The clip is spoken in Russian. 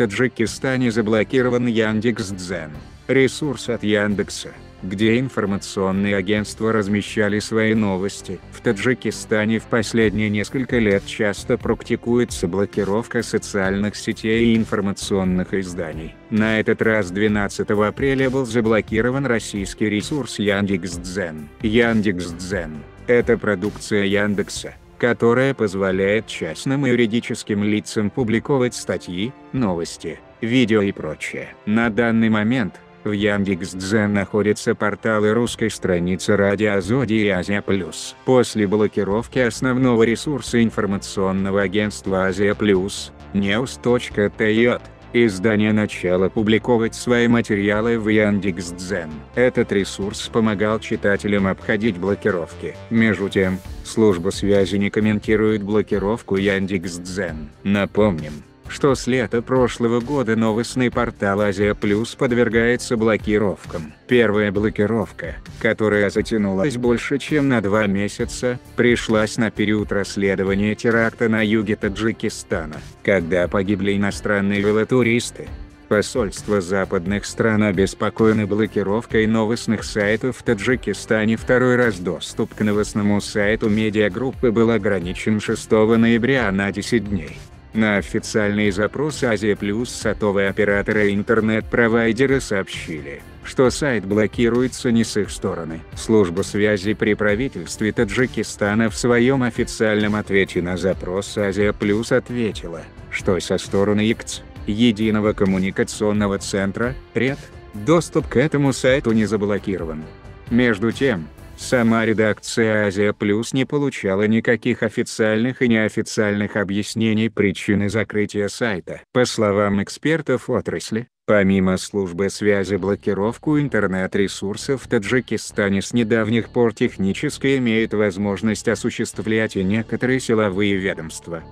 Таджикистане заблокирован Яндекс.Дзен, ресурс от Яндекса, где информационные агентства размещали свои новости. В Таджикистане в последние несколько лет часто практикуется блокировка социальных сетей и информационных изданий. На этот раз 12 апреля был заблокирован российский ресурс Яндекс.Дзен. Яндекс.Дзен – это продукция Яндекса, которая позволяет частным и юридическим лицам публиковать статьи, новости, видео и прочее. На данный момент в Яндекс.Дзен находятся порталы русской страницы Радио Азоди и Азия Плюс. После блокировки основного ресурса информационного агентства Азия Плюс, news.tj, издание начало публиковать свои материалы в Яндекс.Дзен. Этот ресурс помогал читателям обходить блокировки. Между тем, служба связи не комментирует блокировку Яндекс.Дзен. Напомним, что с лета прошлого года новостный портал Азия Плюс подвергается блокировкам. Первая блокировка, которая затянулась больше чем на 2 месяца, пришлась на период расследования теракта на юге Таджикистана, когда погибли иностранные велотуристы. Посольство западных стран обеспокоено блокировкой новостных сайтов в Таджикистане. Второй раз доступ к новостному сайту медиагруппы был ограничен 6 ноября на 10 дней. На официальные запросы Азия Плюс сотовые операторы и интернет-провайдеры сообщили, что сайт блокируется не с их стороны. Служба связи при правительстве Таджикистана в своем официальном ответе на запрос Азия Плюс ответила, что со стороны ЕКЦ, Единого коммуникационного центра, РЕД, доступ к этому сайту не заблокирован. Между тем, сама редакция Азия Плюс не получала никаких официальных и неофициальных объяснений причины закрытия сайта. По словам экспертов отрасли, помимо службы связи блокировку интернет-ресурсов в Таджикистане с недавних пор технически имеют возможность осуществлять и некоторые силовые ведомства.